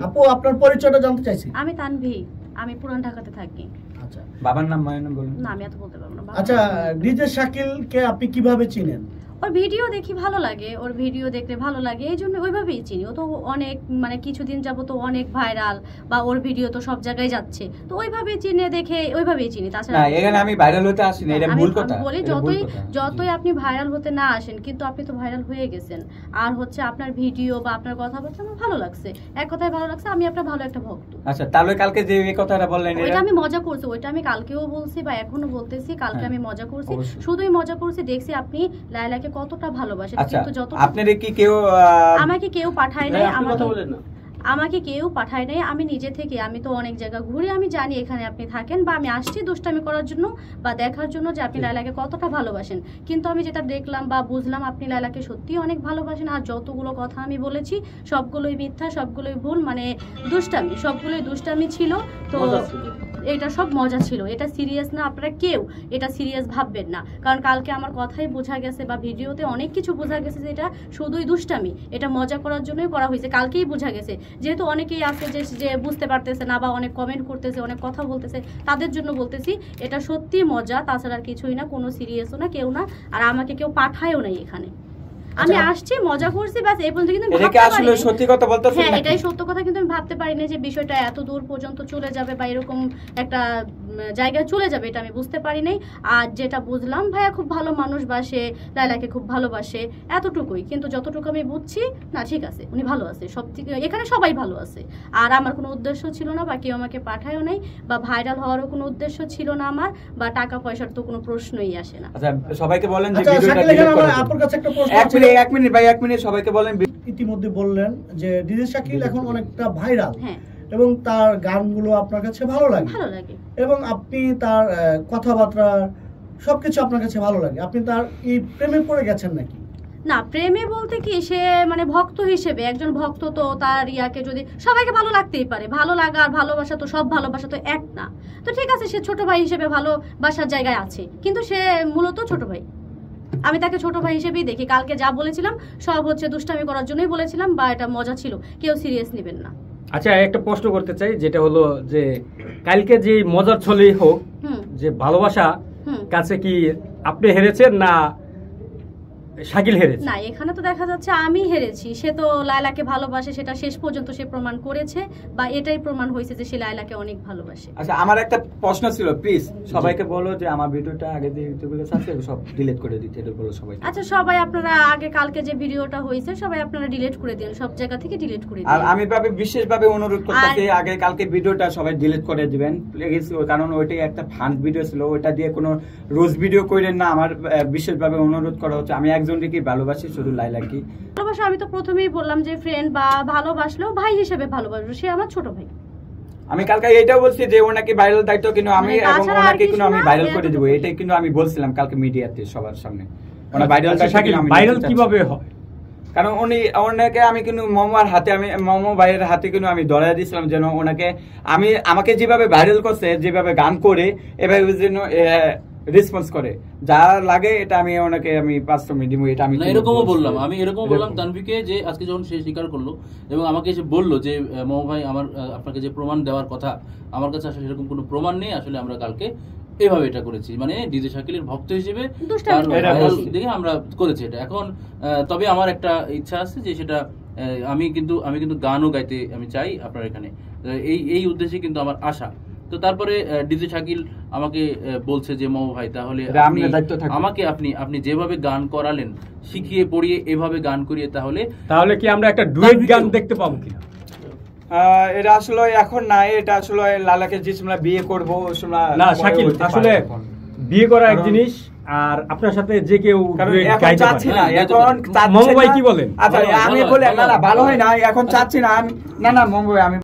আপু আপনার পরিচয়টা জানতে চাইছি। আমি তানভি, আমি পুরান ঢাকাতে থাকি। আচ্ছা, বাবার নাম মায়ের নাম বলুন। না আমি এত বলতে পারবো না। আচ্ছা, ডিজে শাকিল কে আপনি কিভাবে চিনেন? ওর ভিডিও দেখি ভালো লাগে, ওর ভিডিও দেখলে ভালো লাগে, এই জন্য ওইভাবেই চিনি। ও তো অনেক মানে কিছুদিন যাবো তো অনেক ভাইরাল, বা ওর ভিডিও তো সব জায়গায় যাচ্ছে, তো ওইভাবেই চিনে দেখে ওইভাবেই চিনি। তাছাড়া না, এখানে আমি ভাইরাল হতে আসি না, এটা ভুল কথা। আমি বলি যতই আপনি ভাইরাল হতে না আসেন, কিন্তু আপনি তো ভাইরাল হয়ে গেছেন। আর হচ্ছে আপনার ভিডিও বা আপনার কথাবার্তা আমার ভালো লাগছে, এক কথায় ভালো লাগছে, আমি আপনার ভালো একটা ভক্ত। আচ্ছা, তাহলে কালকে যে এই কথাটা বললেন ওইটা আমি মজা করছি, ওইটা আমি কালকেও বলছি বা এখনো বলতেছি, কালকে আমি মজা করছি, শুধুই মজা করছি। দেখছি আপনি লায়লাকে কতটা ভালোবাসেন। কিন্তু যত আপনাদের কি কেউ আমাকে কেউ পাঠায় নাই, আমাকে কেউ পাঠায় নাই, আমি নিজে থেকে, আমি তো অনেক জায়গা ঘুরে আমি জানি এখানে আপনি থাকেন, বা আমি আসছি দুষ্টামি করার জন্য বা দেখার জন্য যে আপনি লায়লাকে কতটা ভালোবাসেন। কিন্তু আমি যেটা দেখলাম বা বুঝলাম, আপনি লায়লাকে সত্যি অনেক ভালোবাসেন। আর যতগুলো কথা আমি বলেছি সবগুলোই মিথ্যা, সবগুলোই ভুল, মানে দুষ্টামি, সবগুলোই দুষ্টামি ছিল। তো এটা সব মজা ছিল, এটা সিরিয়াস না, আপনারা কেউ এটা সিরিয়াস ভাববেন না। কারণ কালকে আমার কথাই বোঝা গেছে বা ভিডিওতে অনেক কিছু বোঝা গেছে যে এটা শুধুই দুষ্টামি, এটা মজা করার জন্যই করা হয়েছে। কালকেই বোঝা গেছে, যেহেতু অনেকেই আছে যে বুঝতে পারতেছে না বা অনেক কমেন্ট করতেছে, অনেক কথা বলতেছে, তাদের জন্য বলতেছি এটা সত্যি মজা, তাছাড়া আর কিছুই না, কোনো সিরিয়াসও না, কেউ না। আর আমাকে কেউ পাঠায়ও নাই এখানে, আমি আসছি মজা করছি বাস, এই পর্যন্ত। কিন্তু আসলে সত্যি কথা বলতেছেন, হ্যাঁ এটাই সত্য কথা, কিন্তু আমি ভাবতে পারিনি যে বিষয়টা এত দূর পর্যন্ত চলে যাবে বা এরকম একটা জায়গায় চলে যাবে, এটা আমি বুঝতে পারি নাই। আর যেটা বুঝলাম, ভাইয়া খুব ভালো মানুষ, বাসে লায়লাকে খুব ভালোবাসে, এতটুকুই। কিন্তু যতটুকু আমি বুঝছি, না ঠিক আছে, উনি ভালো আছে, সব থেকে এখানে সবাই ভালো আছে। আর আমার কোনো উদ্দেশ্য ছিল না, বা কেউ আমাকে পাঠায়ও নাই, বা ভাইরাল হওয়ারও কোনো উদ্দেশ্য ছিল না আমার, বা টাকা পয়সার তো কোনো প্রশ্নই আসে না। আচ্ছা, সবাইকে বলেন যে ভিডিওটা আপুর কাছে একটা প্রশ্ন। এক মিনিট ভাই, এক মিনিট, সবাইকে বলেন। ইতিমধ্যে বললেন যে ডিজে শাকিল এখন অনেকটা ভাইরাল, এবং তার গানগুলো আপনার কাছে ভালো লাগে, এবং আপনি তার কথাবার্তা সবকিছু আপনার কাছে ভালো লাগে। আপনি তার এই প্রেমে পড়ে গেছেন নাকি? না, প্রেমে বলতে কি, সে মানে ভক্ত হিসেবে, একজন ভক্ত তো তার ইয়াকে যদি সবাইকে ভালো লাগতেই পারে, ভালো লাগা আর ভালোবাসা তো সব ভালোবাসা তো এক না। তো ঠিক আছে, সে ছোট ভাই হিসেবে ভালোবাসার জায়গায় আছে, কিন্তু সে মূলত ছোট ভাই, আমি তাকে ছোট ভাই হিসেবেই দেখি। কালকে যা বলেছিলাম সব হচ্ছে দুষ্টামি করার জন্যই বলেছিলাম, বা এটা মজা ছিল, কেউ সিরিয়াস নেবেন না। আচ্ছা, একটা প্রশ্ন করতে চাই, যেটা হলো যে কালকে যে মজার ছলেই হোক, যে ভালোবাসা কাছে কি আপনি হেরেছেন না শাকিল হেরেছে? না, এখানে তো দেখা যাচ্ছে আমি হেরেছি। সে তো লায়লাকে ভালোবাসে, সেটা শেষ পর্যন্ত সে প্রমাণ করেছে, বা এটাই প্রমাণ হয়েছে যে সে লায়লাকে অনেক ভালোবাসে। আচ্ছা, আমার একটা প্রশ্ন ছিল, প্লিজ সবাইকে বলো যে আমার ভিডিওটা আগে যে ইউটিউবে আছে সব ডিলিট করে দিতে, এটা বলো সবাই। আচ্ছা, সবাই আপনারা আগে কালকে যে ভিডিওটা হয়েছে সবাই আপনারা ডিলিট করে দিন, সব জায়গা থেকে ডিলিট করে দিন। আর আমি বিশেষভাবে অনুরোধ করতেছি, আগে কালকে ভিডিওটা সবাই ডিলিট করে দিবেন প্লিজ, কারণ ওইটাই একটা ফান ভিডিও ছিল, ওইটা দিয়ে কোনো রোজ ভিডিও করেন না। আমার বিশেষভাবে অনুরোধ করা হচ্ছে, আমি একজনকে ভালোবাসি, শুধু লায়লাকে ভালোবাসা। আমি তো প্রথমেই বললাম যে ফ্রেন্ড বা ভালোবাসলেও ভাই হিসেবে ভালোবাসবো, সে আমার ছোট ভাই। আমি কালকে এটাও বলছি যে ওনাকে ভাইরাল দায়িত্ব কিন্তু আমি, এবং ওনাকে কিন্তু আমি ভাইরাল করে দেবো, এটাই কিন্তু আমি বলছিলাম কালকে মিডিয়াতে সবার সামনে। ওনা ভাইরাল ভাইরাল কিভাবে হয়? কারণ ওনাকে আমি কিন্তু মোমোর হাতে, আমি মোমো ভাইয়ের হাতে কিন্তু আমি ধরাই দিয়েছিলাম যেন ওনাকে, আমাকে যেভাবে ভাইরাল করছে, যেভাবে গান করে, এভাবে যেন রেসপন্স করে, যা লাগে এটা আমি ওনাকে আমি 500 মিনিট দিব। এটা আমি এরকমও বললাম, আমি এরকম বললাম তানভীরকে যে আজকে যখন সে স্বীকার করলো এবং আমাকে এসে বললো যে মোমো ভাই, আমার আপনাকে যে প্রমাণ দেওয়ার কথা, আমার কাছে আসলে সেরকম কোনো প্রমাণ নেই, আসলে আমরা কালকে এভাবে এটা করেছি, মানে ডিজে শাকিলের ভক্ত হিসেবে দেখে আমরা করেছি এটা। এখন তবে আমার একটা ইচ্ছা আছে যে সেটা আমি কিন্তু গানও গাইতে আমি চাই আপনার এখানে, এই উদ্দেশ্যে কিন্তু আমার আশা। তো তারপরে ডিজে শাকিল আমাকে বলছে যে মোমো ভাই, তাহলে আমাকে আপনি যেভাবে গান করালেন, শিখিয়ে পড়িয়ে এভাবে গান করিয়ে, তাহলে কি আমরা একটা ডুয়েট গান দেখতে পাবো কিনা? এটা আসলে এখন না, এটা আসলে লালাকে যে আমরা বিয়ে করবো না শাকিল, আসলে বিয়ে করা এক জিনিস, আর আপনার সাথে যে কেউ চাচ্ছি না এখন। মোমো ভাই কি বলেন? আচ্ছা, আমি বলে না ভালো হয় না, এখন চাচ্ছি না। না মোমো ভাই, আমি